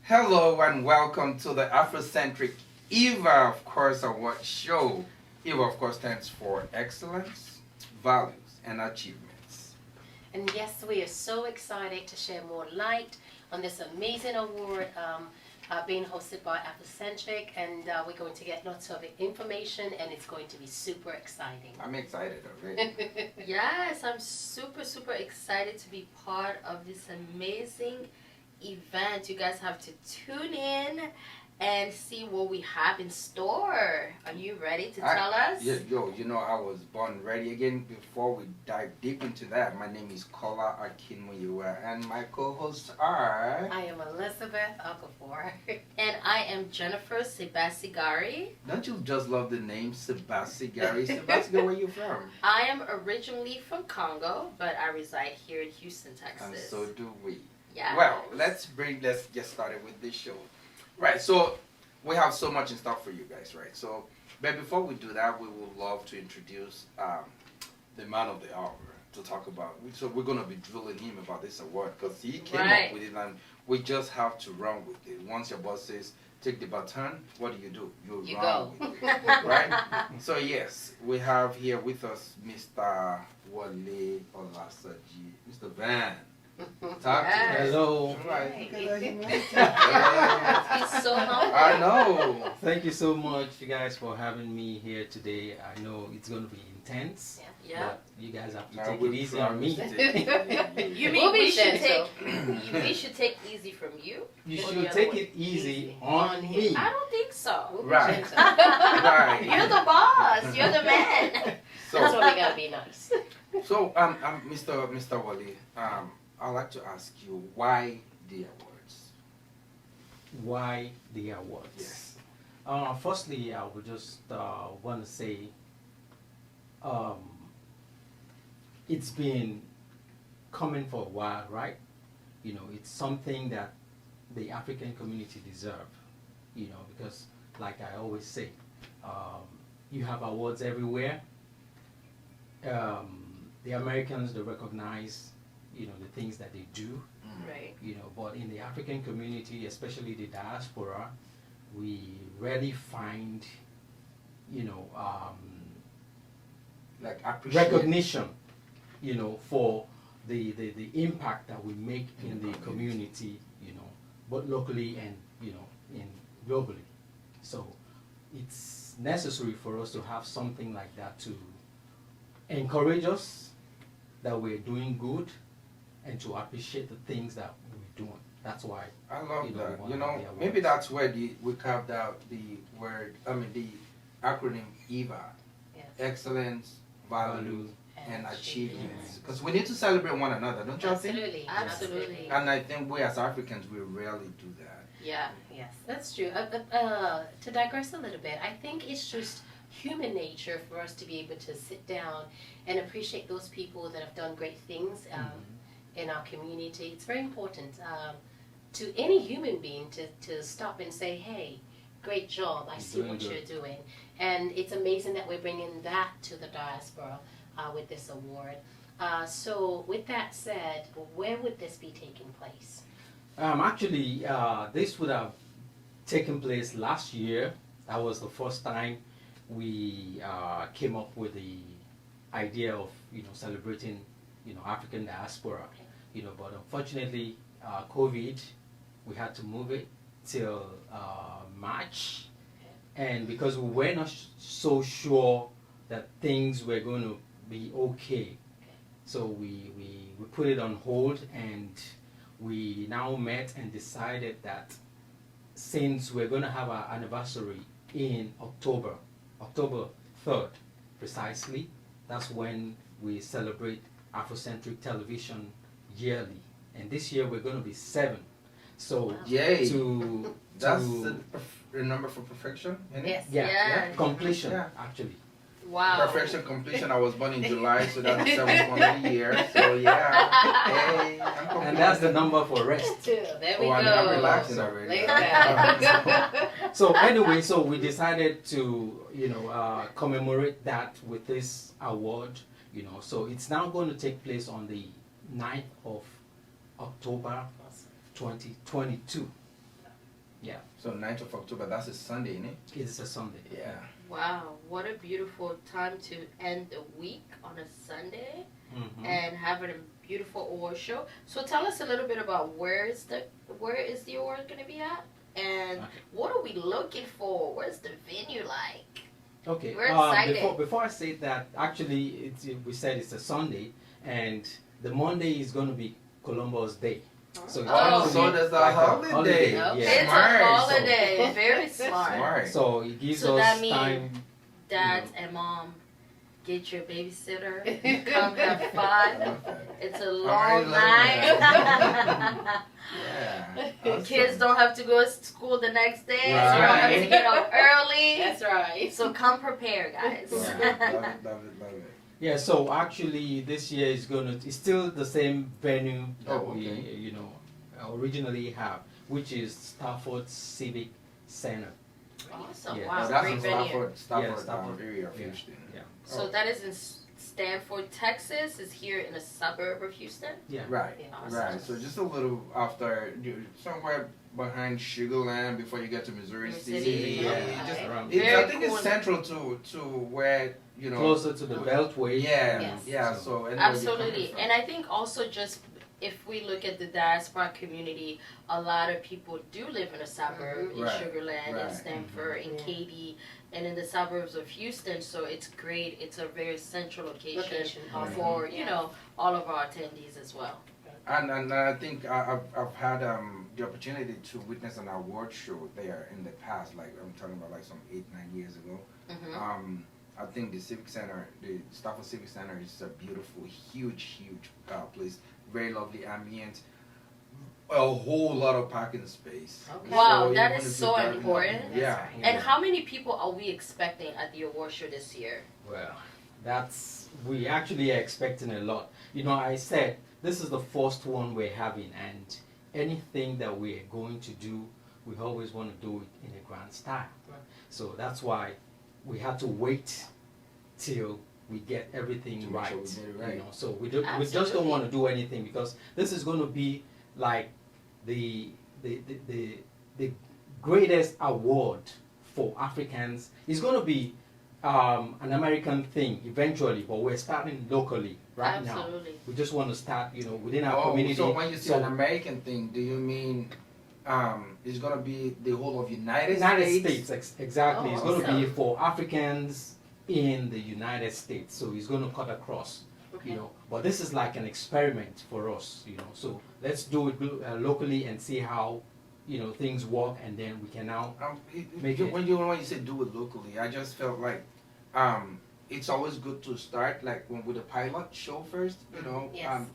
Hello and welcome to the Afrocentric Eva, of course, Awards Show. Eva, of course, stands for excellence, values, and achievements. And yes, we are so excited to share more light on this amazing award being hosted by Afrocentric, and we're going to get lots of information, and it's going to be super exciting. I'm excited already. Yes, I'm super excited to be part of this amazing event. You guys have to tune in and see what we have in store. Are you ready to tell us? Yeah, I was born ready. Again, before we dive deep into that, my name is Kola Akinmuyiwa, and my co-hosts are... I am Elizabeth Okafor. And I am Jennifer Sebasigari. Don't you just love the name Sebasigari? Sebasigari, where you from? I am originally from Congo, but I reside here in Houston, Texas. And so do we. Yeah. Well, let's get started with this show. Right, so we have so much in store for you guys, right? So, but before we do that, we would love to introduce the man of the hour to talk about. So we're going to be drilling him about this award because he came up with it, and we just have to run with it. Once your boss says, take the baton, what do? You run go. with it, right? So yes, we have here with us Mr. Wale Olasaji, Mr. Van. Talk to us. Hello. Right. He's so humble. I know. Thank you so much, you guys, for having me here today. I know it's going to be intense. Yeah. But you guys have to Now take we it easy on me. You mean We'll be we should gentle. we should take easy from you? You Or should the other take way? it easy Easy. on me. I don't think so. We'll be Right. gentle. Right. You're the boss. You're the man. That's So, why we gotta be nice. Mr. Wale, I'd like to ask you why the awards? Why the awards? Yes. Firstly, I would just want to say it's been coming for a while, right? You know, it's something that the African community deserve, you know, because like I always say, you have awards everywhere. The Americans, they recognize, you know, the things that they do, Right. you know, but in the African community, especially the diaspora, we rarely find, you know, Like appreciate. recognition, you know, for the impact that we make in the community, you know, both locally and, you know, in globally. So it's necessary for us to have something like that to encourage us that we're doing good and to appreciate the things that we're doing. That's why. I love we that. wanna You know, have the maybe awards. that's where we carved out the the acronym EVA, Yes. excellence, value, Value, and and achievements. Because we need to celebrate one another, don't you think? Absolutely. Absolutely. And I think we as Africans, we rarely do that. Yeah. Yes, that's true. To digress a little bit, I think it's just human nature for us to be able to sit down and appreciate those people that have done great things in our community. It's very important to any human being to stop and say, hey, great job, I You're see doing what good. you're doing. And it's amazing that we're bringing that to the diaspora with this award. So with that said, where would this be taking place? Actually, this would have taken place last year. That was the first time we came up with the idea of, you know, celebrating, you know, African diaspora. Okay. You know, but unfortunately, COVID, we had to move it till March, and because we were not so sure that things were going to be okay, so we put it on hold, and we now met and decided that since we're going to have our anniversary in October 3rd precisely, that's when we celebrate Afrocentric television yearly, and this year we're going to be 7. So Yay! to That's to the number for perfection, isn't it? Yes. yeah, completion Yeah. actually. Wow. Perfection completion. I was born in July, so that's the 7th one of the year. So yeah, hey, I'm complete. And that's the number for rest. There we Oh, go. I'm relaxing already. Look at that. So anyway, so we decided to, you know, commemorate that with this award, you know. So it's now going to take place on the 9th of October 2022. Yeah. So 9th of October, that's a Sunday, isn't it? It's a Sunday. Yeah. Wow, what a beautiful time to end the week on a Sunday Mm-hmm. and having a beautiful award show. So tell us a little bit about where is the award going to be at, and Okay. what are we looking for? Where's the venue like? Okay. We're excited. Before I say that, actually, we said it's a Sunday, and the Monday is going to be Columbus Day. So it's Oh, actually so there's a like holiday. Okay. Yeah. It's Smart. a holiday. Very smart. Smart. So it gives So us that means time. Dads and mom, get your babysitter. Come have fun. It's a long night. Yeah. Awesome. Kids don't have to go to school the next day, so you don't have to Right. get up early. That's right. So come prepared, guys. Yeah. Love it. Yeah. So actually, this year it's still the same venue that Oh, we okay. originally have, which is Stafford Civic Center. Awesome. Yeah. Wow, Oh, that's great in venue. Stafford Stafford. area of Yeah. Houston. Yeah. So Oh. that is in Stanford, Texas. Is here in a suburb of Houston. Yeah. Right. Yeah. Awesome. Right. So just a little after, somewhere behind Sugarland before you get to Missouri Missouri City. Yeah. Okay. Just around. It's, Very I think cool. it's central to where Closer to the Beltway. Yeah. Yes. Yeah. So anywhere you're Absolutely. coming from. And I think also just if we look at the diaspora community, a lot of people do live in a suburb in Right. Sugarland, in Right. Stanford, in Mhm. Katy, and in the suburbs of Houston. So it's great. It's a very central location Awesome. for, Yeah. all of our attendees as well. And I think I've had the opportunity to witness an award show there in the past, like I'm talking about like some 8-9 years ago. Hmm. I think the Civic Center, the Stafford Civic Center, is a beautiful, huge place. Very lovely ambient. A whole lot of parking space. Okay. Wow, So that even is if so you're driving up, important. Yeah. That's right. And how many people are we expecting at the award show this year? Well, we actually are expecting a lot. I said this is the first one we're having, and anything that we're going to do, we always want to do it in a grand style. Right. So that's why we had to wait till we get everything To make right. sure we get it right. So we just don't Absolutely. want to do anything, because this is going to be like the greatest award for Africans. It's going to be an American thing eventually, but we're starting locally right now. Absolutely. We just want to start, within our Oh, community. so when you say So- an American thing, do you mean it's gonna be the whole of United States, exactly. Oh, It's going to be awesome. for Africans in the United States. So it's going to cut across, Okay. But this is like an experiment for us, So let's do it locally and see how, things work, and then we can now. Make it. When you say do it locally, I just felt like it's always good to start like with a pilot show first, Yes.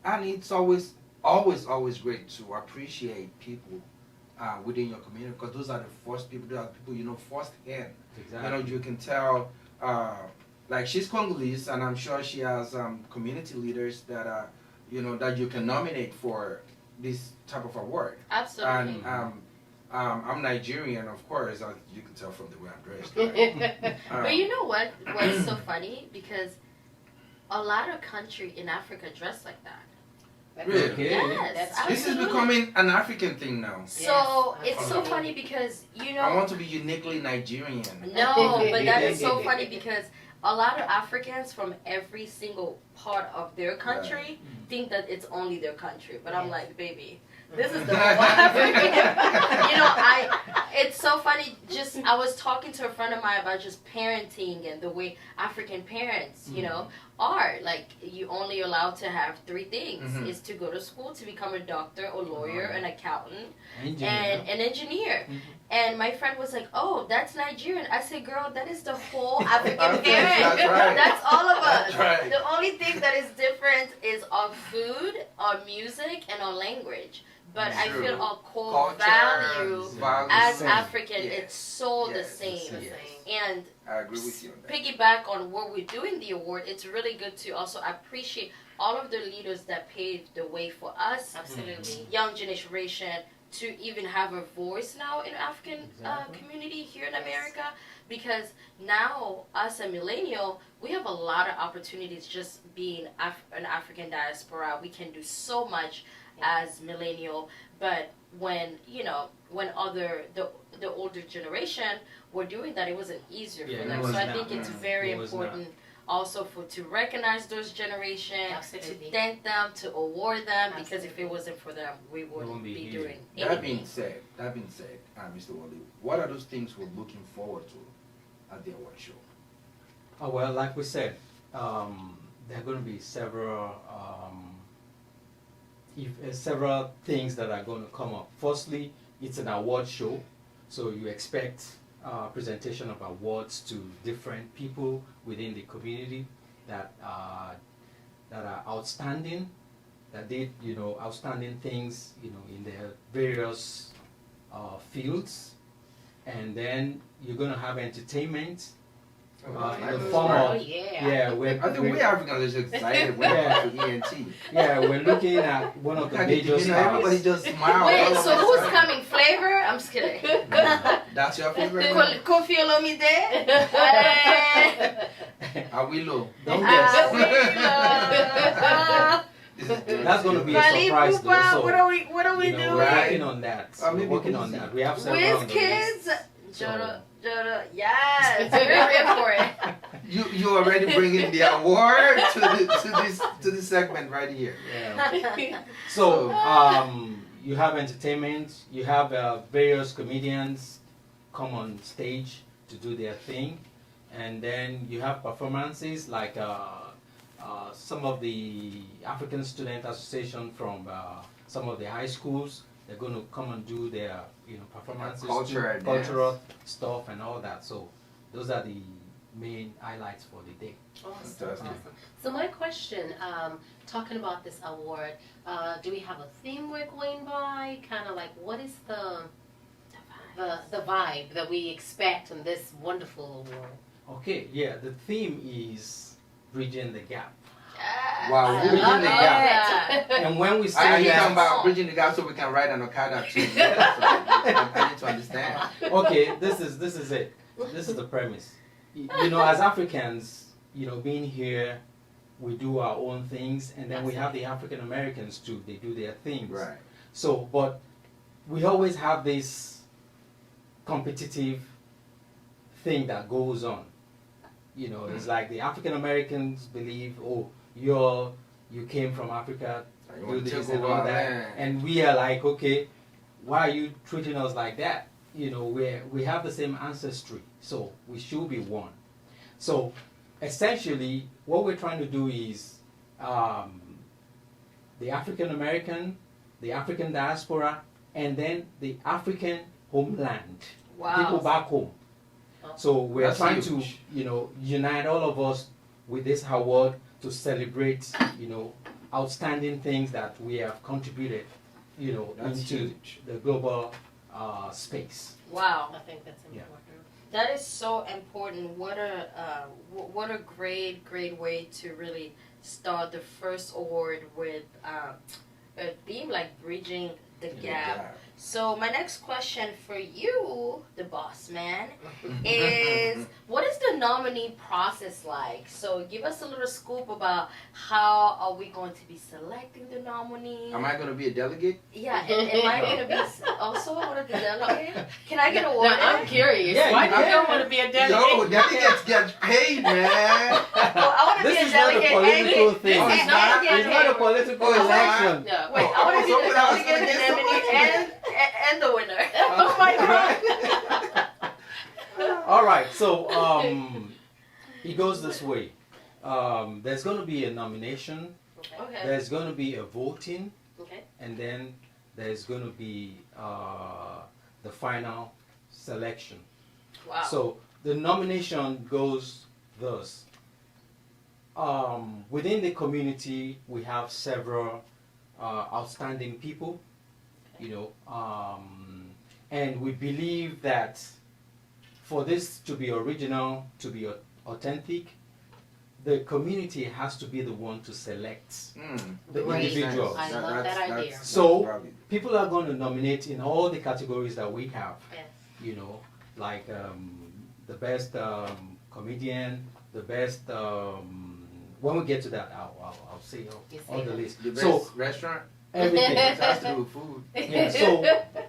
and it's always great to appreciate people within your community, because those are the first people, firsthand. Exactly. You can tell, like she's Congolese, and I'm sure she has community leaders that are, that you can nominate for this type of award. Absolutely. And I'm Nigerian, of course, as you can tell from the way I'm dressed. Right? But you know what? What's so funny? Because a lot of country in Africa dress like that. Really? Okay. Yes, That's- This is absolutely. becoming an African thing now. So Yes, it's so absolutely. funny because I want to be uniquely Nigerian. No, but that is so funny because a lot of Africans from every single part of their country think that it's only their country. But I'm Yes. like, baby, this is the whole African. It's so funny. I was talking to a friend of mine about just parenting and the way African parents, are. Like, you only allowed to have 3 things: Mhm. is to go to school, to become a doctor, a lawyer, an accountant, Engineer. and an engineer. Mhm. And my friend was like, "Oh, that's Nigerian." I said, "Girl, that is the whole African Okay, parent. that's right. That's all of us. That's right. The only thing that is different is our food, our music, and our language. But I True. feel our core Culture, value values, as same. African, Yes. it's so the Yes, same. the yes. same. And I agree with you on that. piggyback on what we're doing the award, it's really good to also appreciate all of the leaders that paved the way for us, Absolutely. young generation, to even have a voice now in African Exactly. community here in America, because now us a millennial, we have a lot of opportunities just being an African diaspora. We can do so much as millennial, but when when the older generation were doing that, it wasn't easier Yeah, for it them. was So I not. think it's Mm. very It was important also to recognize those generations, Absolutely. to thank them, to award them, because if Absolutely. it wasn't for them, we wouldn't won't be be here. doing That anything. being said, Mr. Wally, what are those things we're looking forward to at the award show? Oh, well, like we said, there are going to be several things that are going to come up. Firstly, it's an award show, so you expect presentation of awards to different people within the community that are outstanding, that did outstanding things in their various fields, and then you're going to have entertainment. In the form Oh of yeah. I think we Africans are just excited when it comes to ENT. Yeah, we're looking at one of the major Everybody stars. just smiled. Wait, so who's coming? Flavor? I'm just kidding. That's your favorite? Kofi Olomide? Awilo. Don't Ah, guess. This is good. That's going to be a Fally surprise though. Pupa, So, what are we we're doing? working on that. We're maybe working on Uzi. that. We have several Whiz on the Kids? list. Jodo, yes, we're ready for it. You already bringing the award to this segment right here. Yeah. So, you have entertainment. You have various comedians come on stage to do their thing, and then you have performances like some of the African Student Association from some of the high schools. They're going to come and do their performances, Culture, too, cultural stuff and all that. So those are the main highlights for the day. Awesome, Fantastic. awesome. So my question, talking about this award, do we have a theme we're going by? Kind of like, what is the vibe that we expect on this wonderful award? Okay, yeah, the theme is bridging the gap. Wow, I bridging love the it. gap. And when we Are say you talking that, about bridging the gap so we can ride an Okada too? I need to understand. okay, this is it. This is the premise. As Africans, being here, we do our own things, and then we have the African Americans too. They do their things. Right. So, but we always have this competitive thing that goes on. It's like the African Americans believe, oh, you came from Africa, You do want to this take and over all our that, land. and we are like, okay, why are you treating us like that? We have the same ancestry, so we should be one. So essentially, what we're trying to do is the African American, the African diaspora, and then the African homeland, people back home. So we're That's trying huge. to, unite all of us with this award to celebrate, outstanding things that we have contributed, That's into huge. the global space. Wow. I think that's Yeah. important. That is so important. What a great way to really start the first award with a theme like bridging the gap. So my next question for you, the boss man, is what is the nominee process like? So give us a little scoop about how are we going to be selecting the nominee? Am I going to be a delegate? Yeah, am I going to be also one of the delegates? Can I get No, awarded? I'm curious. Yeah, Why you do you can. don't want to be a delegate? Yo, delegates get paid, man. Well, I want to This be a is not a delegate political and thing. Oh, and it's not? get It's not a paid. political Oh, it's not? election. No. Wait, I want to be someone the else delegate, gonna the get nominee, and the winner. Oh my God. All right, so it goes this way. There's going to be a nomination. Okay. There's going to be a voting, Okay. and then there's going to be the final selection. Wow. So the nomination goes thus. Within the community, we have several outstanding people, and we believe that for this to be original, to be authentic, the community has to be the one to select the Great. individuals. I love that idea. So, valid. People are going to nominate in all the categories that we have. Yes. You know, like the best comedian, the best. When we get to that, I'll say You all say the that. list. The best So restaurant. everything. It has to do with food. Yeah. So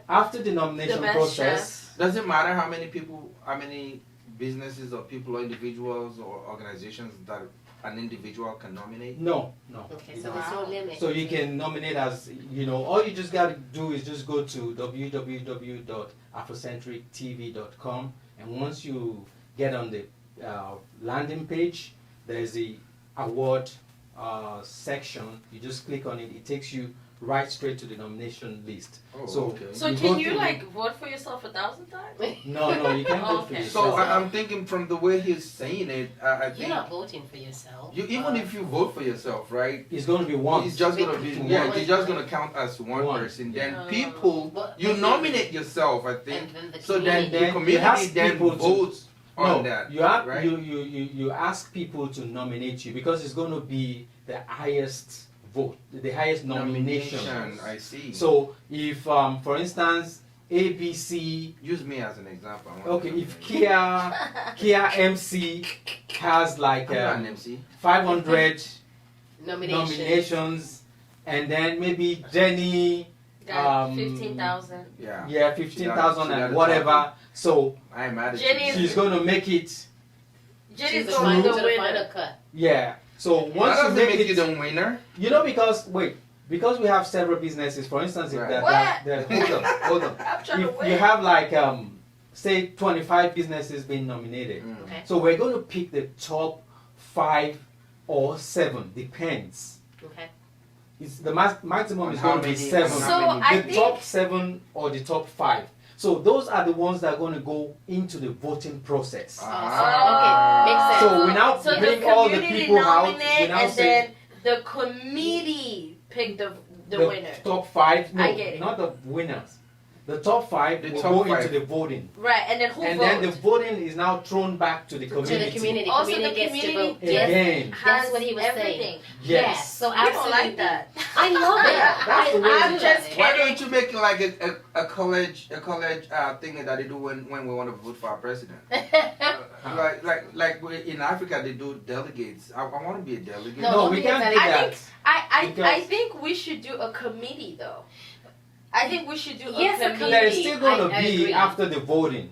after the nomination The best process, Does it matter how many people, how many businesses or people or individuals or organizations that an individual can nominate? no. Okay, you so don't. there's no limit. So you can nominate as, you know, all you just got to do is just go to www.afrocentrictv.com, and once you get on the landing page, there's the award section. You just click on it. It takes you right straight to the nomination list. Oh, So okay. So you can go you through- like vote for yourself 1,000 times? No, you can't vote for Okay. So yourself. I'm thinking from the way he's saying it, I You're think not voting for yourself. even if you vote for yourself, right? It's going to be one. It's just gonna be One. it's just gonna count as one One. person. Then Yeah. people, But- you nominate yourself, I think. And then the So then community. the community ask then people to- votes on No, that. you, have, right? you ask people to nominate you because it's going to be the highest vote, the highest nomination. I see. So if, for instance, ABC, Use me as an example. I want okay, to if nominate. Kia MC has like I'm not an MC. 500 Nominations. nominations, and then maybe Jenny, Got Um, 15,000. Yeah. yeah, 15,000 She got and a whatever. So I am mad at Jenny you. is- she's going to make it, Jenny's She's going to to the win. final cut. yeah. So That once you doesn't make make it, you the winner. you know, because we have several businesses. For instance, if Right. hold on. I'm trying to If win. you have like say 25 businesses being nominated, Mm. Okay. so we're going to pick the top 5 or 7, depends. Okay. It's the maximum is How going to be many- 7. So how many? I The think top 7 or the top 5. So those are the ones that are going to go into the voting process. Okay, makes sense. So we now So bring the all the community people out. nominate, We now and say then the committee pick the winner. top 5. No, I get it. not the winners. The top 5 The will top go 5. into the voting. Right, and then who And votes? then the voting is now thrown back to the To community. the community. Also, the Community gets to community vote. gets- Again. has That's what he was saying. everything. Yes. So I don't absolutely. like that. I love it. That's the way I I'm love just it. Why don't you make it like a college thing that they do when we want to vote for our president? Like in Africa they do delegates. I want to be a delegate. No, No, don't we be can't a do delegate. that. I Because- think we should do a committee though. I think we should do Yes, a a committee. There's still going to I be agree. after the voting.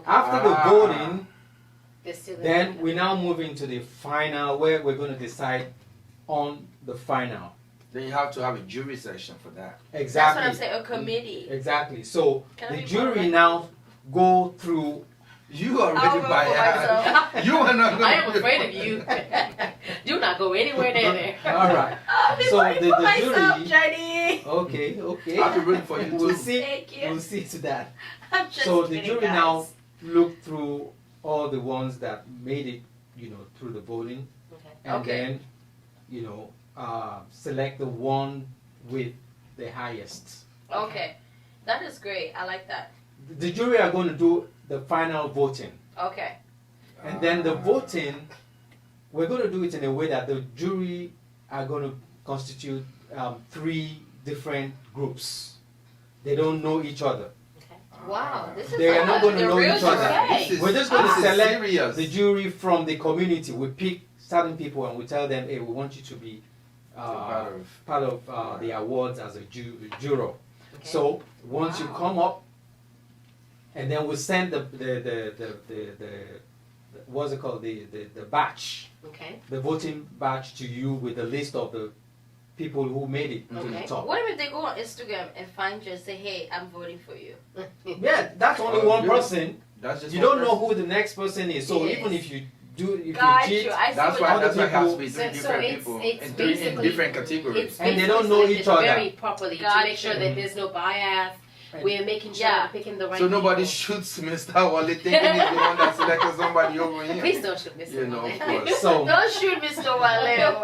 After Ah. the voting, There's still then we now move into the final where we're going to decide on the final. Then you have to have a jury session for that. That's what I'm Exactly. saying, a committee. Exactly. So Can I the be part of jury that? now go through. You I'll already go for biased. myself. You are not going I am afraid of you. Do not go anywhere near there. All right. I'll be So voting for the myself, jury- Jenny. Okay. I'll be rooting for you We'll too. see. Thank you. We'll see to that. I'm just So the kidding, jury guys. now look through all the ones that made it, through the voting, Okay. and Okay. then, select the one with the highest. Okay, that is great. I like that. The jury are going to do the final voting, Okay. and then the voting, we're going to do it in a way that the jury are going to constitute 3 different groups. They don't know each other. Wow, this is They are not going to the know real each other. jury. This is- We're just going to this is select serious. the jury from the community. We pick certain people and we tell them, hey, we want you to be part of the awards as a juror. Okay. So once you Wow. come up, and then we send the what's it called, the batch, Okay. the voting batch to you with the list of the people who made it to the Okay. top. What if they go on Instagram and find you and say, hey, I'm voting for you? Yeah, that's only Oh, one you- person. That's just You one don't know person. who the next person is. So Yes. even if you Got cheat, you. I see That's what why you're it has to people- be 3 So different it's- people it's in basically- different categories. It's And they basically don't know selected each other. very properly to Gotcha. make sure that there's no bias. we're making sure Yeah. we're picking the right So nobody people. shoots Mr. Wally thinking he's the one that selected somebody over him. Please don't shoot Mr. You know, Wale. of course. So Don't shoot Mr. Wale.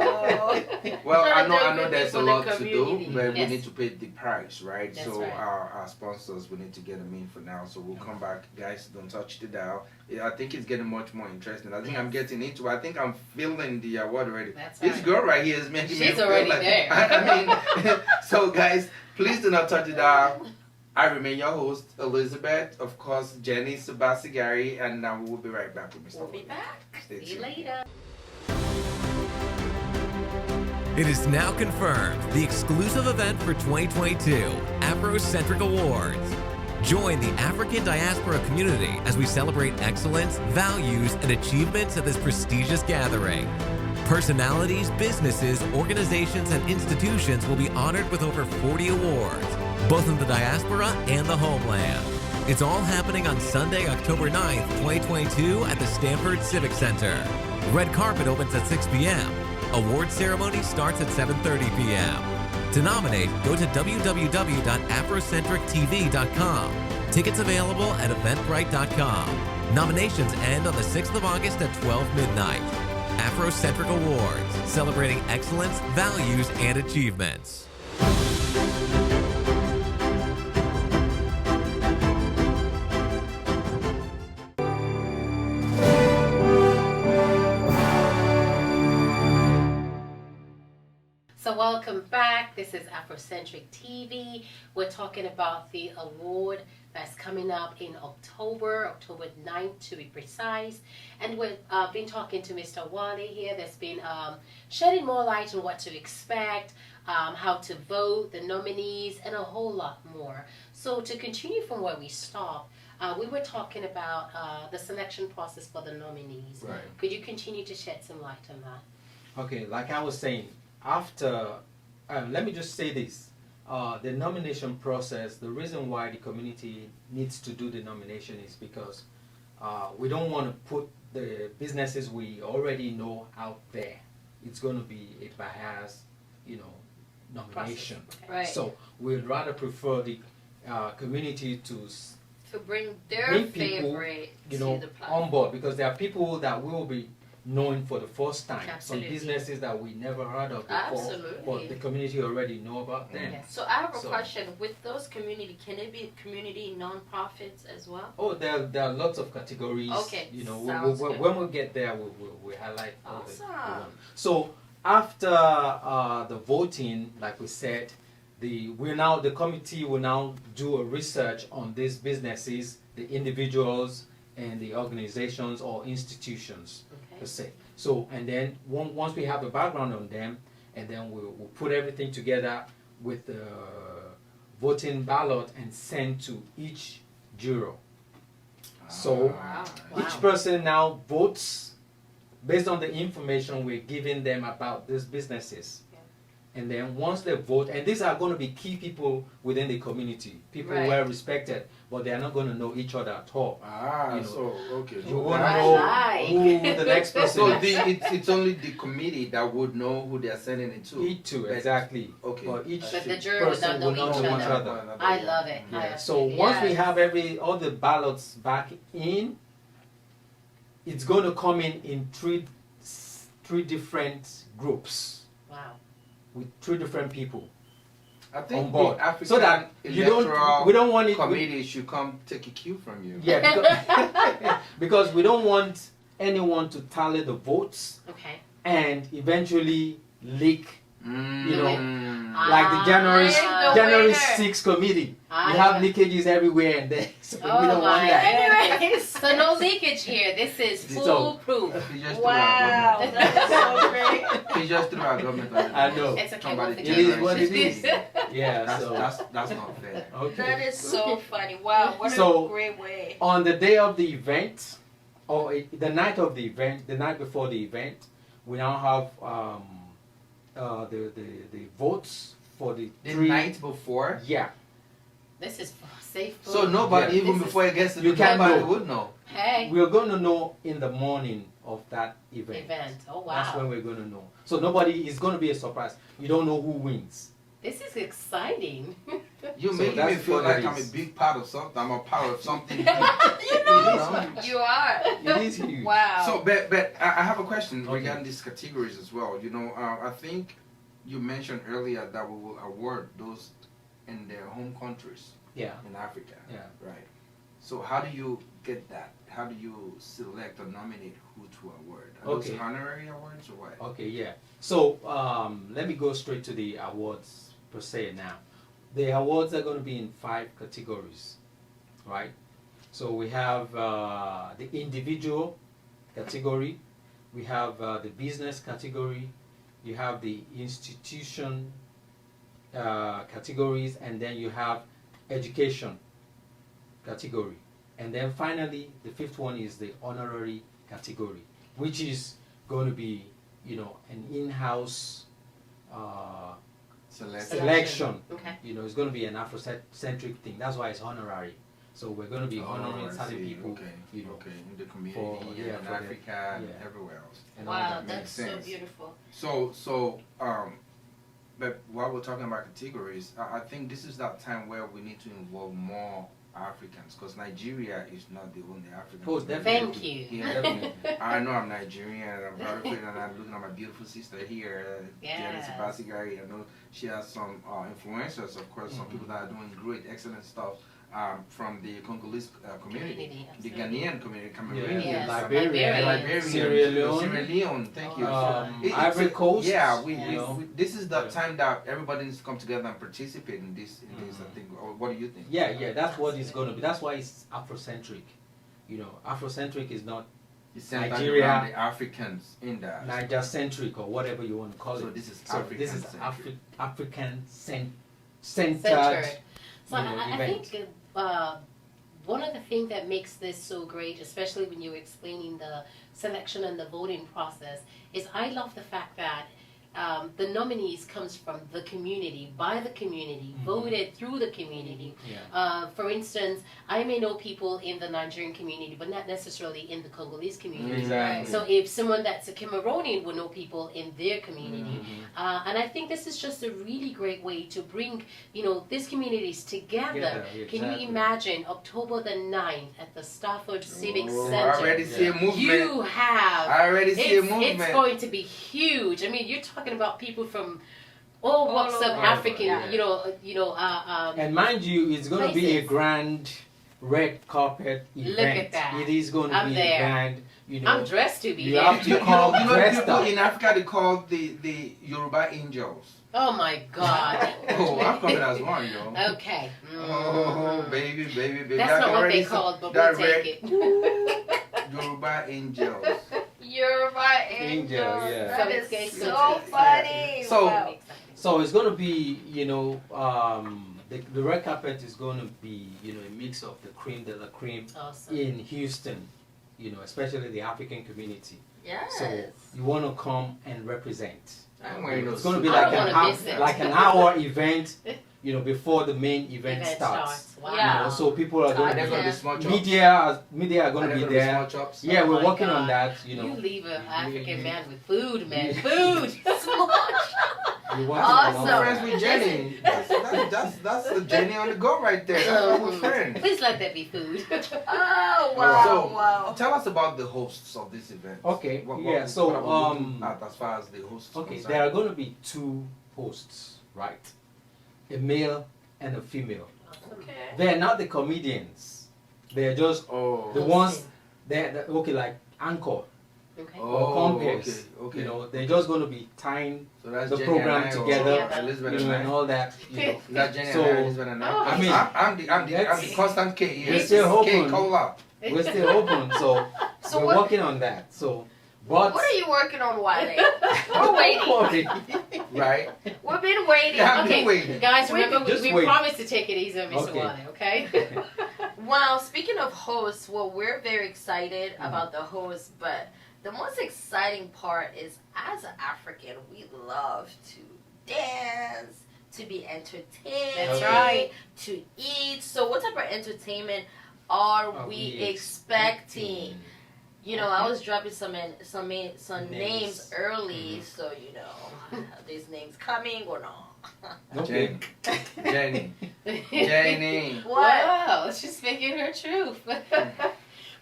Well, Trying I to know, do I know good there's a thing for the lot to do, community. but Yes. we need to pay the price, right? That's so right. our sponsors, we need to get them in for now. So we'll come back, guys. Don't touch the dial. I think it's getting much more interesting. I think I'm getting into. I think I'm feeling the award already. That's This right. girl right here is making me She's feel already like. there. I mean, so guys, please do not touch the dial. I remain your host, Elizabeth. Of course, Jenny Subasigari, and now we will be right back with Mr. We'll be Wally. back. Stay See you tuned. later. It is now confirmed the exclusive event for 2022 Afrocentric Awards. Join the African diaspora community as we celebrate excellence, values, and achievements at this prestigious gathering. Personalities, businesses, organizations, and institutions will be honored with over 40 awards, both in the diaspora and the homeland. It's all happening on Sunday, October 9th, 2022 at the Stanford Civic Center. Red carpet opens at 6 p.m. Award ceremony starts at 7:30 p.m. To nominate, go to www.afrocentrictv.com. Tickets available at eventbrite.com. Nominations end on the 6th of August at 12 midnight. Afrocentric Awards, celebrating excellence, values, and achievements. So welcome back. This is Afrocentric TV. We're talking about the award that's coming up in October 9th to be precise. And we've been talking to Mr. Wale here. That's been shedding more light on what to expect, how to vote, the nominees, and a whole lot more. So to continue from where we stopped, we were talking about the selection process for the nominees. Right. Could you continue to shed some light on that? okay, like I was saying, after let me just say this: the nomination process. The reason why the community needs to do the nomination is because we don't want to put the businesses we already know out there. It's going to be a biased, nomination. Process, okay. Right. So we'd rather prefer the community to To bring their bring people, favorite to the platform. on board, because there are people that will be knowing for the first time. Absolutely. Some businesses that we never heard of before, Absolutely. but the community already know about them. Yes. So I have a So- question. With those community, can it be community non-profits as well? Oh, there are lots of categories. Okay, We'll, sounds good. when we get there, we'll highlight all the Awesome. ones. So after the voting, like we said, the committee will now do a research on these businesses, the individuals, and the organizations or institutions per Okay. se. So, and then once we have a background on them, and then we'll put everything together with the voting ballot and send to each juror. So Wow. each person now votes based on the information we're giving them about these businesses. And then once they vote, and these are going to be key people within the community, people Right. well respected, but they are not going to know each other at all. Ah, You know, so okay. You So won't that- know like. who the next person So is. it's only the committee that would know who they are sending it to. Each two, But- exactly. Okay. But each But the juror would person not know will not each know other. each other. I love it. I Yeah. So absolutely- once we Yes. have all the ballots back in, it's going to come in three different groups Wow. with three different people I think on board, the African so that electoral we don't want it. committee should come take a cue from you. Yeah, because, because we don't want anyone to tally the votes Okay. and eventually leak, Mm. like the January I'm the January winner. 6th committee. I You have love- leakages everywhere, and there, so we Oh don't want my that. Anyways. So no leakage here. This is So- foolproof. He just threw Wow, our that is so great. government. He just threw our government. on it. I know. It's okay. Somebody We'll It forgive is you. what it is. Yeah. That's, So that's not fair. okay. That is so funny. Wow, what So- a great way. On the day of the event, or the night of the event, the night before the event, we now have the votes for the The three. night before. Yeah. This is safe. So food. nobody, Yeah. even This is- before it gets to You the can't nobody know. would know. Hey. We're going to know in the morning of that event. Oh That's when wow. we're going to know. So nobody is going to be a surprise. You don't know who wins. This is exciting. You're So making me that's feel what like it I'm a is. big part of something. I'm a part of something. You know, know? you are. It is huge. Wow. So, but I have a question Okay. regarding these categories as well. You know, I think you mentioned earlier that we will award those in their home countries Yeah. in Africa. Yeah. Right. So how do you get that? How do you select or nominate who to award? Are those Okay. honorary awards or what? Okay, yeah. So let me go straight to the awards per se now. The awards are going to be in 5 categories, right? So we have the individual category, we have the business category, you have the institution categories, and then you have education category. And then finally, the 5th one is the honorary category, which is going to be, you know, an in-house selection. Okay. You know, it's going to be an Afrocentric thing. That's why it's honorary. So we're going to be honoring I certain see. people, Okay. you know, Okay. In the community, for- yeah, in for the- Africa, and yeah. everywhere else. and all Wow, that. makes that's so sense. beautiful. So, but while we're talking about categories, I think this is that time where we need to involve more Africans, because Nigeria is not the only African. Oh, community. definitely. Thank you. Yeah, definitely. I know I'm Nigerian and I'm proud of it, and I'm looking at my beautiful sister here, Janice Yes. Basigari. I know she has some influencers, of course, some people that are doing great, excellent stuff from the Congolese community, the absolutely. Ghanaian community, Yeah, Cameroonians, Yes, Liberia, Liberians. Sierra Leone. Sierra Leone, thank you. Ivory Coast. Yeah, you know. this is the Yeah. time that everybody needs to come together and participate in this. I think. Or what do you think? Yeah, that's what it's going to be. That's why it's Afrocentric. You know, Afrocentric is not It's centered Nigeria, around the Africans in that. Niger-centric or whatever you want to call So it. this is This is African-centric. African-centered. Centered. So you know, I event. think one of the things that makes this so great, especially when you're explaining the selection and the voting process, is I love the fact that the nominees comes from the community, by the community, voted through the community. Yeah. For instance, I may know people in the Nigerian community, but not necessarily in the Congolese community. Exactly. So if someone that's a Cameroonian would know people in their community, and I think this is just a really great way to bring, you know, these communities together. Yeah, Can exactly. you imagine October the 9th at the Stafford Civic Oh, Center? I already see a movement. You have. I already see a It's movement. going to be huge. I mean, you're talking about people from all All walks of over. African, Yeah. And mind you, it's going to be a places. grand red carpet event. Look at that. It is going to I'm be there. a grand, you know. I'm dressed to be You there. have to come you know dressed people up. in Africa they call the Yoruba angels. Oh my God. Oh, I'm coming as one, yo. Okay. Oh, baby, baby. That's I not can what already they see called, but that we'll take it. Yoruba angels. You're my angel. Angel, yeah. That So is it's going to so be funny. So- Wow. So it's going to be, you know, the red carpet is going to be, you know, a mix of the cream de la cream Awesome. in Houston, you know, especially the African community. Yes. So you want to come and represent. I'm wearing those It's going to be suits. I like don't an wanna hour, miss it. like an hour event, you know, before the main event starts. Wow. Yeah. You know, so people are Are going there to going to Yeah. be small chops? media are going to be there. Small chops? Yeah, Oh we're my working on God. that. You You know, leave an African we- man with food, man. Food. we're working Awesome. on I'm all friends that. with Jenny. That's the Jenny on the go right there. That's our friend. Please let that be food. Oh, wow. So, wow. tell us about the hosts of this event. Okay, What yeah, so, what are we looking at as far as the hosts Okay, concerned? there are going to be 2 hosts, right? A male and a female. Okay. They're not the comedians. They're just Oh. the ones that okay, like anchor Okay. or Oh, compares. okay. You know, they're just going to be tying So that's the Jenny program and I, or together, Elizabeth you and know, I. and all that. You know. Is that Jenny So- and I, Elizabeth and I? Oh, I mean, I'm the let's- constant K here. We're still K open. Cola. We're still open, so, So we're what- working on that. So, but What are you working on, Wiley? We're waiting. Right? We've been waiting. Yeah, I'm Okay, waiting. guys, remember Just we wait. promised to take it easy on Mr. Okay. Wale, okay? Well, speaking of hosts, well, we're very excited Mm-hmm. about the hosts, but the most exciting part is as an African, we love to dance, to be entertained, That's right. to eat. So, what type of entertainment are we expecting? You know, I was dropping some names early, so you know, are these names coming or not? okay. Jenny. Janie. What? Wow, she's speaking her truth.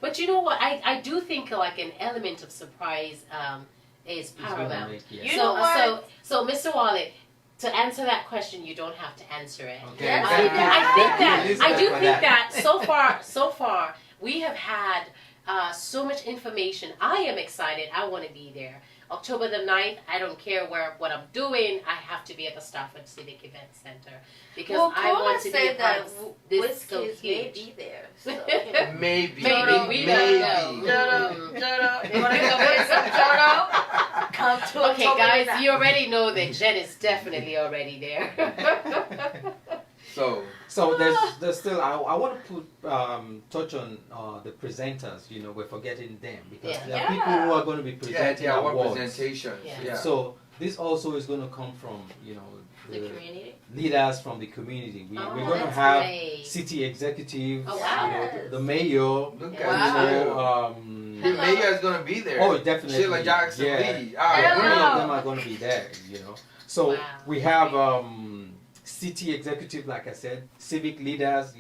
But you know what? I do think like an element of surprise is paramount. You know what? So Mr. Wallet, to answer that question, you don't have to answer it. Okay. Yes, I do think that so far we have had so much information. I am excited. I want to be there. October the 9th, I don't care what I'm doing. I have to be at the Stafford Civic Event Center because I want to be a part of this so Whiskies may huge. be there. So. Maybe. Maybe. We don't know. Jodo, you want to go get some Jodo? Come to Okay, guys, you already know that Jen is definitely already there. So there's still I want to put touch on the presenters. You know, we're forgetting them because Yeah. there are people who are going to be presenting our awards. presentations. Yeah. Yeah. So this also is going to come from the community. leaders from the community. We're Oh, going to that's have great. city executives. Oh, wow. You know, the mayor. Look Wow. at you. Hello. The mayor is gonna be there. Oh, definitely. Sheila Jackson Yeah. Lee. Yeah, Hello. many of them are going to be there. So Wow. we have city executive, like I said, civic leaders.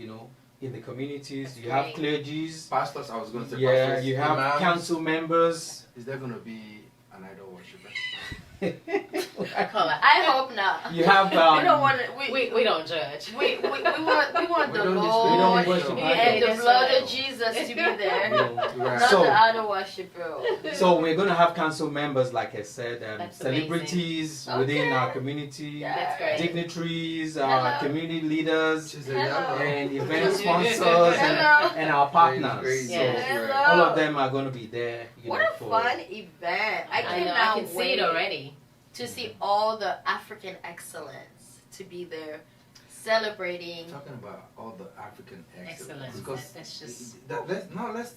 In the communities, That's you have great. clergies. Pastors, I was gonna say Yeah, pastors. you have imams. council members. Is there gonna be an idol worshiper? I hope not. You have we don't want to. We don't judge. We want We the don't Lord we don't discriminate. worship and idols. the That's blood right. of Jesus to be there. Right. Not So- the idol worshiper. So we're going to have council members, like I said, That's celebrities amazing. within Okay. our community, Yeah. That's great. dignitaries, Hello. community leaders, She's a Hello. yellow. and event sponsors, Hello. and our partners. Crazy. Yeah. So Hello. all of them are going to be there. What a fun event! I I know. cannot I can see wait it already. to see all the African excellence to be there, celebrating. Talking about all the African excellence. Excellence. Because That's just. let's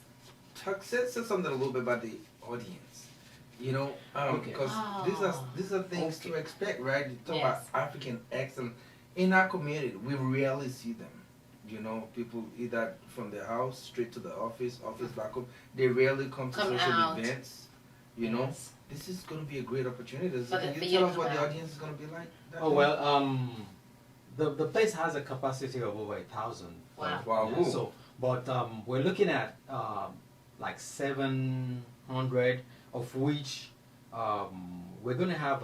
talk. Say something a little bit about the audience. Okay. Because Oh. these are things to expect, right? You talk Yes. about African excellence in our community. We rarely see them. People either from their house straight to the office back home. They rarely come to Come social out. events. Yes. This is going to be a great opportunity. For Can the you tell us youth what the crowd. audience is going to be like? that Oh day? well, the place has a capacity of over 1,000. Wow. Wow. Yeah, so, but we're looking at like 700, of which we're going to have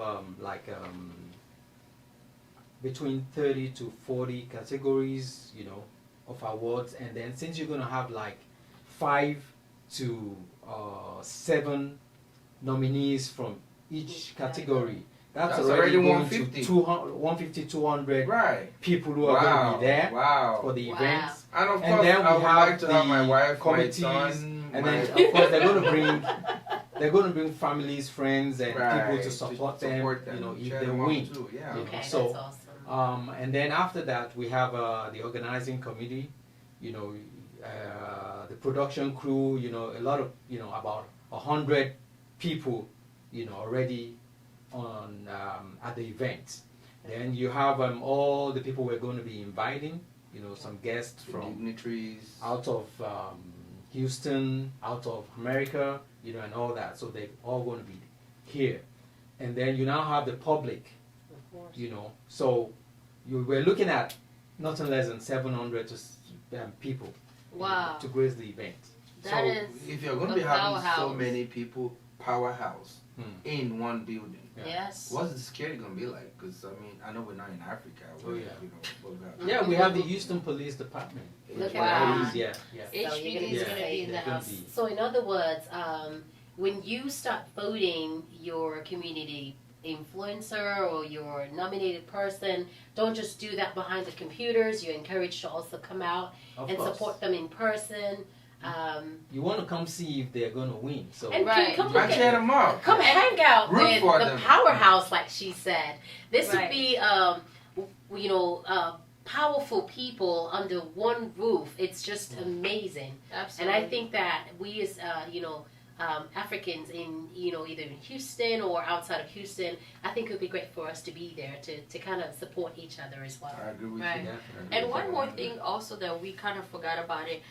between 30 to 40 categories, of awards, and then since you're going to have like 5 to 7 nominees from each category, that's already going 150. to 150, 200 Right. people who are going to be there Wow. for the Wow. events. And of And course, then we I would have like to have my the wife, committees, my son, and my then of course they're going to bring families, friends, and people to support them. If cheer they them on win. too, yeah. You know, Okay, so, that's awesome. And then after that, we have the organizing committee, the production crew, a lot of, about 100 people, already on at the event. Then you have all the people we're going to be inviting, some guests The from dignitaries. out of Houston, out of America, and all that. So they're all going to be here. And then you now have the public, Of course. So we're looking at nothing less than 700 people Wow. to grace the event. That So is if you're going to a be having so powerhouse. many people, powerhouse in one building, Yeah. Yes. what's the security going to be like? Because I know we're not in Africa. Oh, yeah. What we have. Yeah, we have the Houston Police Department. Look at that. Yeah. HPD is Yeah. going to be in the They're gonna house. be- So in other words, when you start voting your community influencer or your nominated person, don't just do that behind the computers. You're encouraged to also come out Of and course. support them in person. You want to come see if they're going to win. So And Right. come look And cheer at, them up. come hang out Root with for the them. powerhouse, like she said. This Right. would be, powerful people under one roof. It's just amazing. Absolutely. And I think that we as, Africans in, either in Houston or outside of Houston, I think it would be great for us to be there to kind of support each other as well. I agree with Right. you. Definitely. And one more thing also that we kind of forgot about it,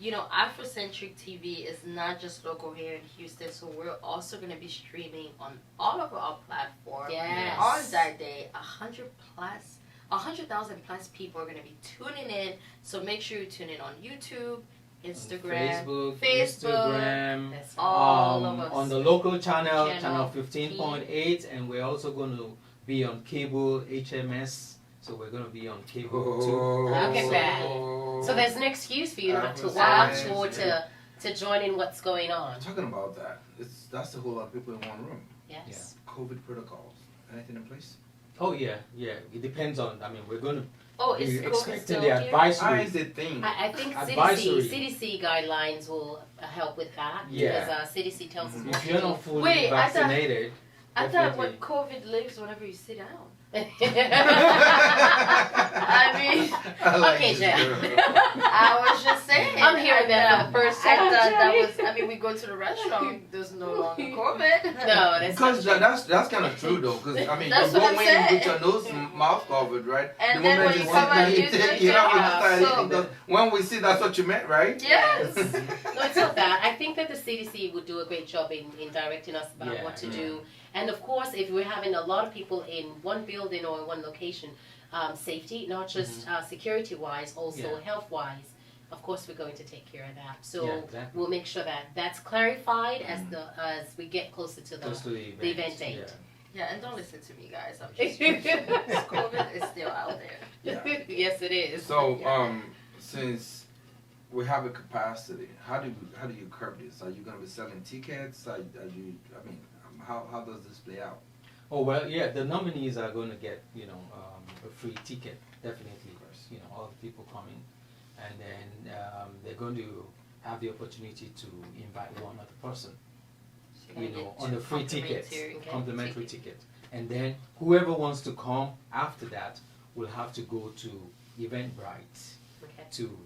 Afrocentric TV is not just local here in Houston, so we're also going to be streaming on all of our platforms Yes. on that day. 100 plus 100,000 plus people are going to be tuning in. So make sure you tune in on YouTube, Instagram, Facebook, Facebook, Instagram, That's all of us. on the local channel Channel 15.8, and we're also going to be on cable HMS. So we're going to be on cable too. Look at that. So there's no excuse for you not to watch or to join in what's going on. Talking about that, that's a whole lot of people in one room. Yes. COVID protocols. Anything in place? Oh yeah. It depends on. I mean, we're going to Oh, is be COVID expecting still the here? advisory. Is the thing. I think Advisory. CDC guidelines will help with that Yeah. because CDC tells us If you're not fully Wait, I thought- vaccinated, I thought definitely. when COVID lives whenever you sit down. I mean, I like Okay, this Jen. girl. I was just saying. I'm hearing that for the first I time. thought that was. I mean, we go to the restaurant. There's no longer COVID. No, that's not Because true. that's kind of true though. Because I mean, That's you go what I'm in saying. with your nose and mouth covered, right? And the then moment when you sit come out, down, you take take it it out, you off. start So- eating those- when we see that's what you meant, right? Yes. No, it's not that. I think that the CDC would do a great job in directing us about Yeah, what to yeah. do. And of course, if we're having a lot of people in one building or in one location, safety, not just security-wise, also Yeah. health-wise, of course, we're going to take care of that. So Yeah, exactly. we'll make sure that that's clarified as we get closer to Close the. to the event date. Yeah. Yeah, and don't listen to me, guys. I'm just joking. COVID is still out there. Yeah. Yes, it is. So Yeah. since we have a capacity, how do you curb this? Are you going to be selling tickets? Are you? I mean, how does this play out? Oh well, yeah. The nominees are going to get a free ticket, definitely. You know, all the people coming, and then they're going to have the opportunity to invite one other person. So You you know, get on the free tickets, Okay. complimentary ticket, and then whoever wants to come after that will have to go to Eventbrite Okay. to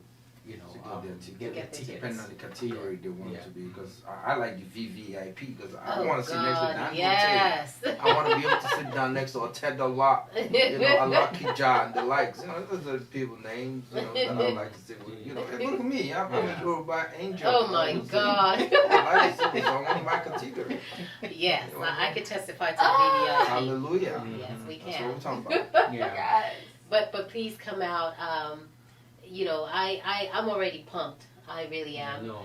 To get Get the the tickets. Depending on the category they want Yeah. to be, because I like the VVIP because I Oh, want to sit next to God, Dan yes. I want to be able to sit down next to a Ted a lot, a Lucky John, the likes. Those are people names. That I like to sit with. Hey, look at me. I'm a Yoruba angel. Oh my God. I like to sit with someone in my category. Yes, I could testify to Oh. the VVIP. Hallelujah. Yes, we That's can. what we're talking about. Yeah. Guys. But please come out. I'm already pumped. I really am. No.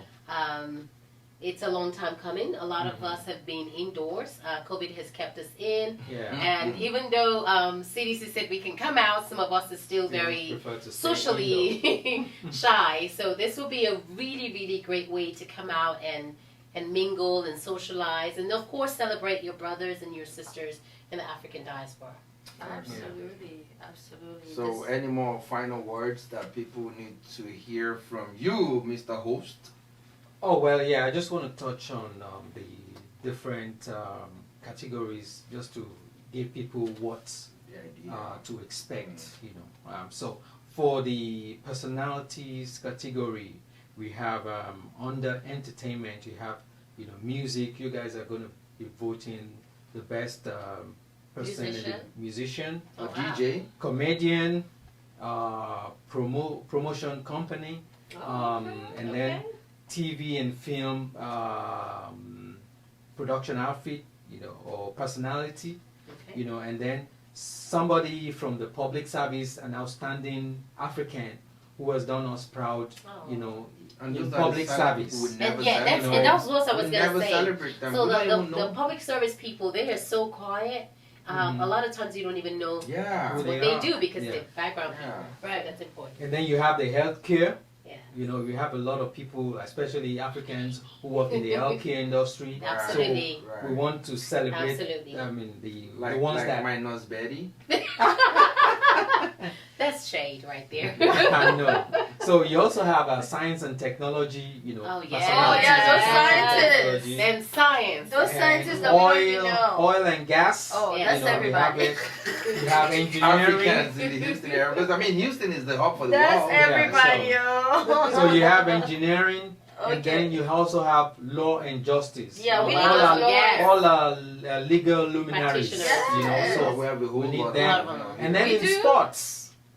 It's a long time coming. A lot of us have been indoors. COVID has kept us in. Yeah. And even though CDC said we can come out, some of us are still very Prefer to stay socially shy. So this will be a really, really great way to come out and mingle and socialize. And of course, celebrate your brothers and your sisters in the African diaspora. Absolutely, absolutely. So, any more final words that people need to hear from you, Mr. Host? Oh well, yeah. I just want to touch on the different categories, just to give people what The idea. to expect. So for the personalities category, we have under entertainment. You have music. You guys are going to be voting the best person, musician, A wow. DJ. comedian, promotion company, and then TV and film production outfit, or personality, Okay. and then somebody from the public service, an outstanding African who has done us proud, Oh. And in those are the public silent service. people we never And yeah, that's, celebrate. and that was what I was We going never to say. celebrate them. So We don't even the know. public service people, they are so quiet. A lot of times you don't even know Yeah. Who what they they are. do because Yeah. they're background Yeah. people. Right, that's important. And then you have the healthcare. Yeah. We have a lot of people, especially Africans, who work in the healthcare industry. Absolutely. So we want to celebrate. Absolutely. I mean, the Like ones that my nurse Betty. That's shade right there. I know. So you also have science and technology. Oh, yeah. personalities Oh, yeah, those and scientists. technology. And science. Those And scientists that we don't even know. oil and gas. Oh, Yeah. that's we have everybody. it. We have engineering. Africans in the Houston area. Because, I mean, Houston is the hub for the That's world. everybody, Yeah, yo. So you have engineering, and Okay. then you also have law and justice. Yeah, we need all those our, lawyers. all our legal luminaries. Practitioners. Yes. So So we have a whole we need lot them. of and then We in do? sports,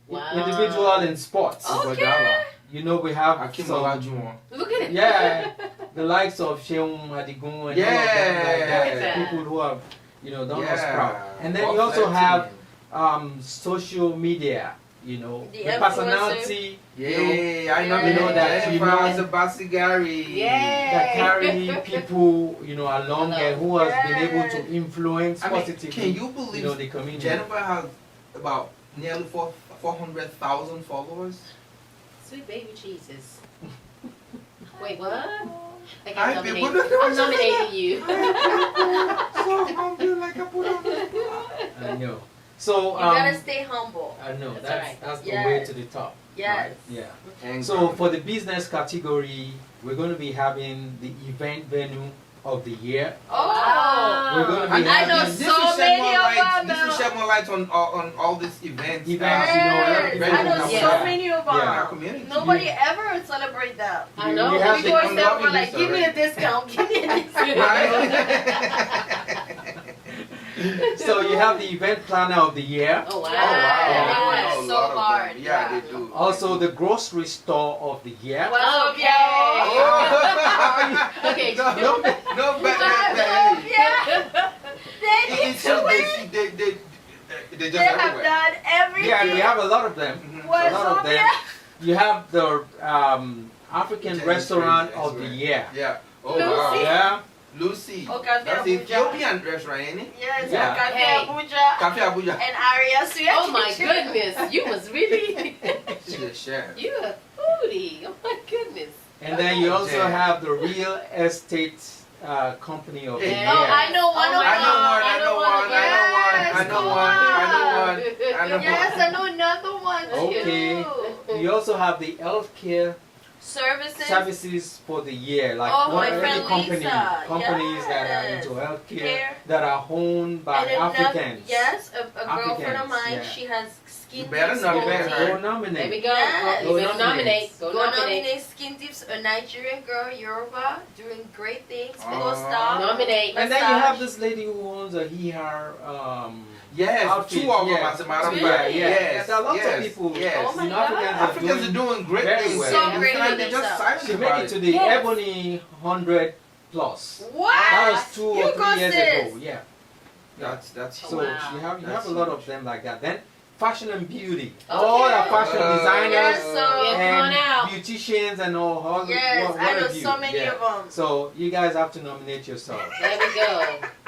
Wow. individual in sports, Okay. we have Akim some, Olajuwon. Look at it. yeah, the likes of Sheung Adigun and all of them like Yeah. that, Look at people who have done us Yeah. proud. And then Bob you also Fenton. have social media, you know, The the influencer. personality, Yeah, I know You know that, you Jennifer know, Basigari. that carry people, you know, along and who has been able to influence I mean, positively, can you believe you know, the community. Jennifer has about nearly 400,000 followers? Sweet baby Jesus. Wait, what? Like I- I'm people nominating, don't I'm know nominating you. So humble, like I put on the spot. I know. So You gotta stay humble. I know That's that's right. that's the Yes. way to the top. Yes. Right? Yeah. And So for the business category, we're going to be having the event venue of the year. Oh. We're going to And be I know having this so will shed many more of light. them This will now. shed more light on all these events. Events, you know, Yes, events I know that we so have. many of Yeah. in our them. community. Nobody ever celebrate them. I know. We have We the go I'm and say, loving we're like, this give me a already. discount, give me a discount. Right? So you have the event planner of the year. Oh wow. Oh, wow. Yeah, I they know work a so lot of them. hard. Yeah, they do. Also the grocery store of the year. What's up, Okay. y'all? Oh. Okay. No, no, but Yeah. They need it's to so win. they just They have everywhere. done everything. Yeah, we have a lot of them. Mhm. A What's lot of up, them. yeah? You have the African Jenny's restaurant crazy, I of the swear. year. Yeah. Oh Lucy. wow. Yeah. Lucy. Oh, Cafe That's Abuja. Ethiopian restaurant, ain't it? Yes, Yeah. Cafe Hey. Abuja Cafe Abuja. and Aria Suya. Oh my goodness, you was really She's a chef. you a foodie. Oh my goodness. And then you also Yeah. have the real estate company of the Yeah. year. Oh, I know one Oh of my I know them. one, I know one, I know one, I know one, I know one, I know Yes, one. I know another one too. Okay. You also have the healthcare services for the year, like Oh, what my any friend Lisa. companies that are Yes. into healthcare Care. that are owned by And another- Africans. Yes, a girlfriend of Africans, mine. yeah. She has skin You better tips. nominate gold her. Go teeth. There we nominate. go. Yes. Go Go nominate. nominate. Go Go nominate. nominate Skin Tips, a Nigerian girl, Yoruba, doing great things. Oh. Go stop. Nominate. And then you Massage. have this lady who owns a Hihar Yes, outfit. two of them Yeah. as a matter of Two, fact. yeah. Yes, There are lots of yes, people. Yes. Oh my You know, Africans God. Africans are doing great very things. well. So great Like, with they're just themselves. silent She about made it to the Yes. Ebony 100 plus. What? That was 2 You or 3 years sis. ago. Yeah. That's So Wow. you have That's a lot of huge. them like that. Then fashion and beauty. Okay. All the fashion designers Yes, so Yeah, come on and out. beauticians and all yes, what I know have you. so many Yeah. of them. So you guys have to nominate yourself. There we go.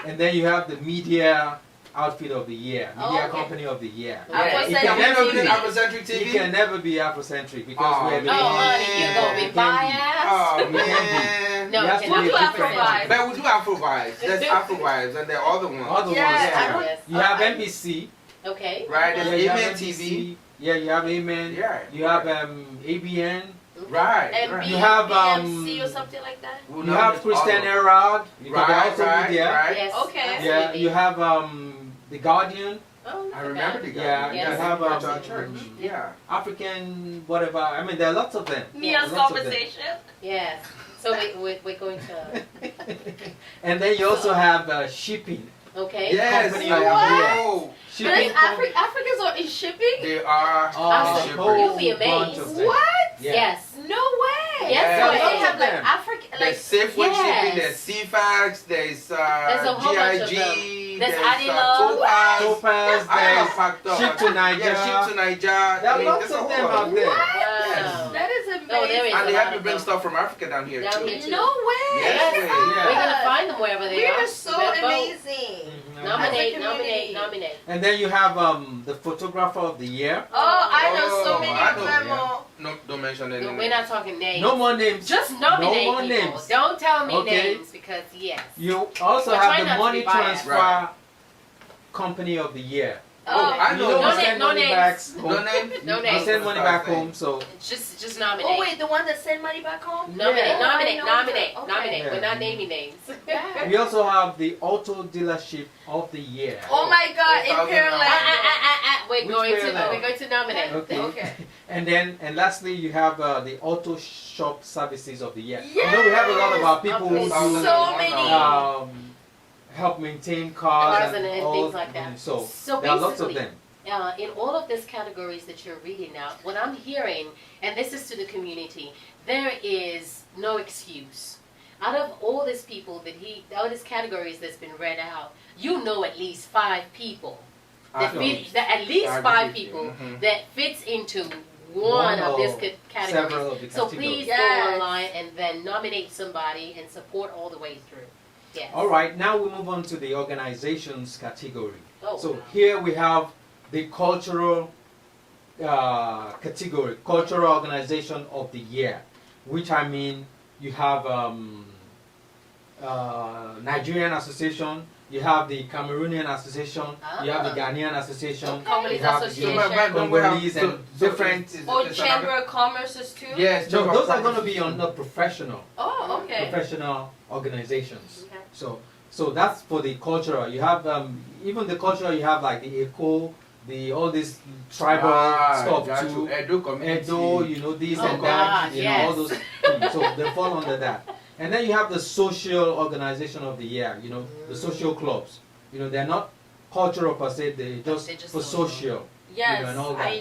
And then you have the media outfit of the year, media Okay. company of the year. Afrocentric It can never be TV. Afrocentric It TV. can never be Afrocentric because Oh, we're the Oh, man. honey, you gonna be It can be. biased? Oh It can be. man. No, It has to We'll be do a Afro different- vibes. But we do Afro vibes. There's Afro vibes and there are other ones. Other Yes, ones, I yeah. would- You have I- NBC. Okay. Right, there's Yeah, you have Amen NBC. TV. Yeah, you have Amen. Yeah. You have ABN. Right. And right. You have, BMC or something like that. We'll You have nominate Christian all of them. Herald. Because Right, they're also right, media. right. Yes. Okay. Yeah, absolutely. you have The Guardian, Oh, look I at remember that. the guy. Yeah, you Yes. have, Our church. Yeah. African, whatever. I mean, there are lots of them. Mia's Lots of them. conversation. Yes. So we're going to. And then you also have shipping. Okay. Yes. Company I of What? know. Shipping There's com- Africans are in shipping? They are Oh, I'm a so- shippers. whole You'll be bunch amazed. of them. What? Yeah. Yes. No way. Yes, Yeah. So way. they have like them. African, There's like Safeway shipping, Yes. there's CFAX, there's There's a whole bunch of GIG, them. There's there's Adilon. Topaz. Topaz, I am there's packed up. Ship to Niger. Yeah, Ship to Niger. There are lots there's a of whole them lot. out there. Wow. that is amazing. Oh, there is And they a have lot to of bring them. stuff from Africa down here Down too. here too. No way. Yes, Yes. way. We're gonna find them wherever they We are. are so You better vote. amazing. Mhm. Nominate, As a nominate, community. nominate. And then you have the photographer of the year. Oh, I know so Oh, many I of know, them. yeah. Oh. No, don't mention any No, names. we're not talking names. No more names. Just nominate No more people. names. Don't tell me Okay. names because yes. You also We're have trying the not to money be biased. transfer Right. company of the year. Oh, I You know. know No we name- send no money names. back home. No name? No You names. send money back home, so Just nominate. Oh wait, the one that sent money back home? Nominate, Yeah. nominate, I know nominate, that. Okay. nominate. Yeah. We're not naming names. Yeah. we also have the auto dealership of the year. Oh my God, 8,000 Imperial dollars. Land. We're Which going way to now? we're going to nominate. Okay. Okay. And lastly, you have the auto shop services of the year. You know, we have a lot of our people who Okay. do So many. help maintain cars, Cars and, and all, things like that. So, So there are lots of basically, them. In all of these categories that you're reading out, what I'm hearing, and this is to the community, there is no excuse. Out of all these people all these categories that's been read out, you know at least 5 people that at least I agree 5 with you. people Mhm. that fits into one of this several category. of the So categories. please Yes. go online and then nominate somebody and support all the way through. Yes. All right, now we move on to the organizations category. Oh, So wow. here we have the cultural category, cultural organization of the year, which I mean you have Nigerian Association, you have the Cameroonian Association, you have the Ghanaian Association, Okay. Congolese you have Association. Congolese and different. Oh, Chamber of Commerces too? Yes, No, Chamber of those are going to Commerce. be on the professional Oh, okay. professional organizations. Okay. So that's for the cultural. You have even the cultural. You have like the eco, all this tribal stuff got too. you. Edo community. Edo, you know, this Oh, and that, God, you know, all yes. those things. So they fall under that. And then you have the social organization of the year, you know, the social clubs. You know, they're not cultural per se, they're just for social, Yes. you know, and all that.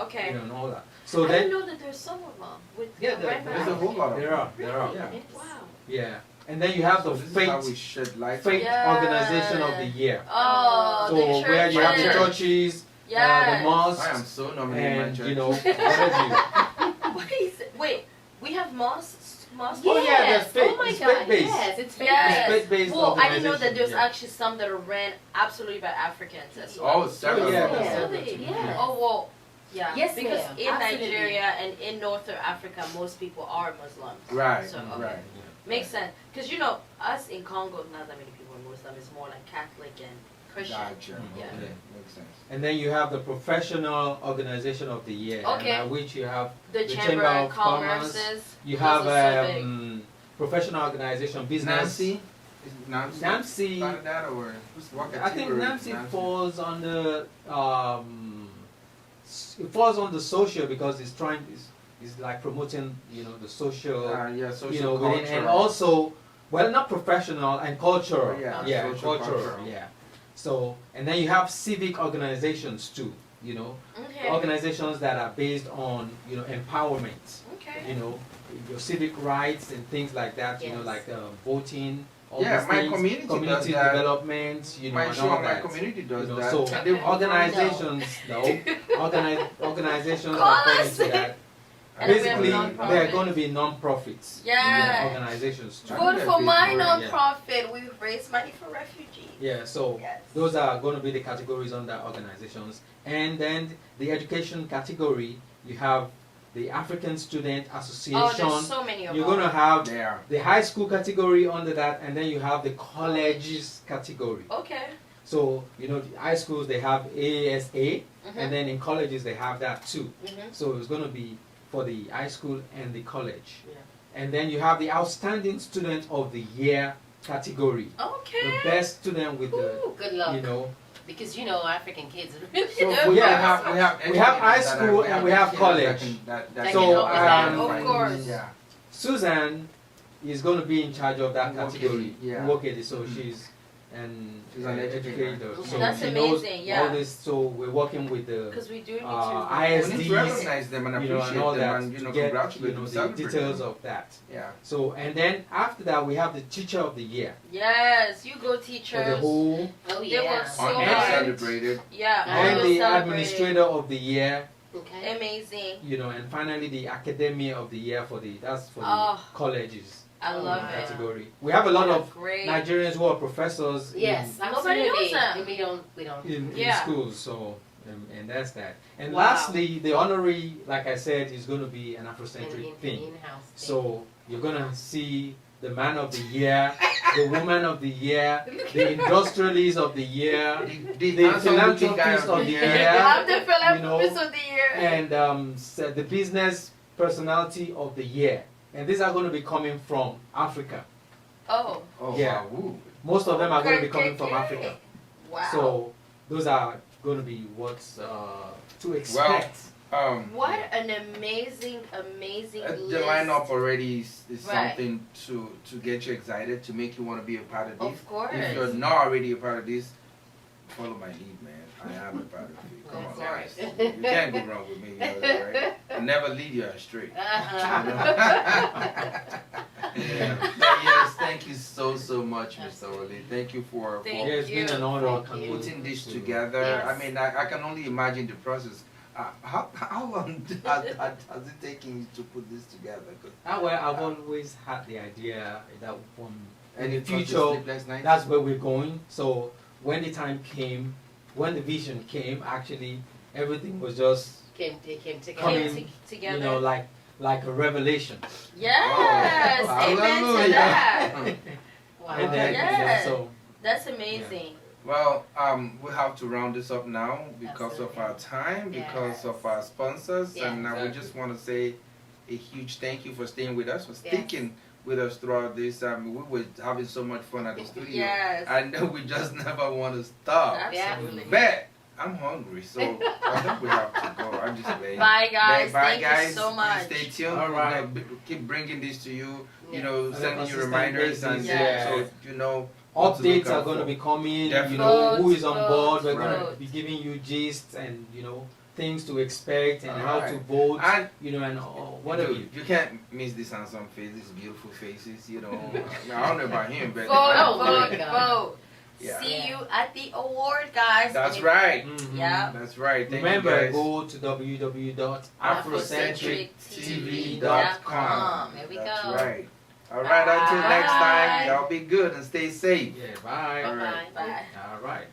Okay. you know, and all that. So I then, didn't know that there's some of them. With yeah, There's a whole lot of there them. are. Really? Yeah. Wow. Yeah. And then you have So the this is how we faith shed light. organization of the year. Oh, So the where you have the churches. churches, Yes. the mosques, I am so nominating my and church. you know, what have you. What is it? Wait, we have mosques? Mosques? Oh, yeah, Yes. that's faith. Oh my It's God. faith-based. Yes, it's faith Yes. faith-based Well, I didn't know that organization, there's yeah. actually some that are ran absolutely by Africans as well. Oh, several. yeah, of them. that's Really? yeah. Yeah. Oh, well, yeah. Yes, because ma'am. in Absolutely. Nigeria and in Northern Africa, most people are Muslims. Right, So, okay. right. Makes sense. Because, you know, us in Congo, not that many people are Muslim. It's more like Catholic and Christian. Gotcha. Yeah. Okay, makes sense. And then you have the professional organization of the year, Okay. and by which you have The the Chamber of Commerce. you Those have are so big. professional organization business. Nancy? Is Nancy? Nancy, Part of that or who's what I think category is Nancy falls under it falls on the social because it's it's like promoting, you know, the social, Yeah, social you know, culture. within, and also, well, not professional and cultural. Oh, yeah, yeah, social, cultural. cultural. Yeah. So, and then you have civic organizations too. You know, Okay. organizations that are based on, you know, empowerment. Okay. You know, your civic rights and things like that. You know, Yes. like voting. All Yeah, these my things, community does community that. development. You know, My and sure all my that. community does You know, that. so And they organizations, organizations Call that fall us. into that. And we have Basically, non-profit. they're going to be non-profits. Yeah. Organizations too. Vote for my Yeah. non-profit. We raise money for refugees. Yeah, so Yes. those are going to be the categories under organizations. And then the education category, you have the African Student Association. Oh, there's so many of You're them. going to have Yeah. the high school category under that, and then you have the colleges category. Okay. So, you know, the high schools, they have ASA, Mhm. and then in colleges, they have that too. Mhm. So it's going to be for the high school and the college. Yeah. And then you have the Outstanding Student of the Year category. The Okay. best student with the, Ooh, good luck. you know, Because you know African kids are really So good. we Yeah. have We have high educators that school and we have educators college. that So, can help us um, identify Of course. these. Yeah. Susan is going to be in charge of that Work category. it, yeah. Work it, so Mhm. she's She's an educator. So That's she knows amazing, yeah. all this. So we're working with the Because we do need ISDs, We need to recognize them and you know, appreciate and all them that and you know to get, congratulate you know, them, the celebrate details them. of that. Yeah. So, and then after that, we have the Teacher of the Year Yes, you go for the teachers. whole, Oh They yeah. work so On and hard. celebrated. Yeah, and all the celebrated. Administrator of the Year, Okay. Amazing. you know, and finally the Academia of the Year for the Oh. colleges. I love wow. it. Category. We have a lot of Great. Nigerians who are professors Yes, Nobody absolutely. knows them. And we don't. in Yeah. schools, so and that's that. And Wow. lastly, the honorary, like I said, is going to be an In, Afrocentric thing. in-house thing. So you're gonna see the Man of the Year, the Woman of the Year, the Industrialist of the Year, The the Philanthropist of the You Year, have the you philanthropist know, of the year. and the Business Personality of the Year. And these are going to be coming from Africa. Oh. Oh Yeah. wow. Woo. Most of them are going to be Okay, coming from okay. Africa. Wow. So those are going to be what's to expect. What an amazing, amazing The list. lineup already is Right. something to get you excited, to make you want to be a part of this. Of course. If you're not already a part of this, follow my lead, man. I am a part of it. Come on, That's guys. right. You can't go wrong with me, you know that, right? I never lead you astray. Uh-huh. Yes, thank you so much, Mr. Oli. Thank you for Thank Yeah, it's been an honor Thank you. putting this together. Yes. I mean, I can only imagine the process. How long has it taken you to put this together? 'Cause, Well, I've always had the idea that in the it cost you future, sleepless nights? that's where we're going. So when the time came, when the vision came, actually everything was just They came together. coming, together. you know, like a revelation. Yes, Oh, amen to hallelujah. that. Wow. And then, Yeah. so That's amazing. Well, we have to round this up now because of our time, because Yes. of our sponsors, Yeah. and we Exactly. just want to say a huge thank you for staying with us, for Yes. sticking with us throughout this. We were having so much fun at the studio, Yes. and we just never want to stop. Absolutely. But I'm hungry, so I think we have to go. I'm just saying. Bye, guys. Bye, Thank guys. you so much. Stay tuned. All right. We're gonna keep bringing this to you. You Yes. know, On a sending you consistent reminders, and basis, yeah. so you know. what to look updates out are going to for. be coming. You Definitely. know who is on Vote, board. We're going to vote. be giving you gist and things to expect and how to Alright. vote. And And whatever. dude, you can't miss this handsome face, these beautiful faces. You know, I don't know about him, but Vote, Oh my vote, God. vote. Yeah. See you at the award, guys. That's And if- right. Mhm. Yeah. That's right. Thank Remember, you guys. go to www.afrocentrictv.com. There we That's go. right. All right. Until next Bye. time, y'all be good and stay safe. Yeah, bye. All right. Bye-bye. Bye. All right.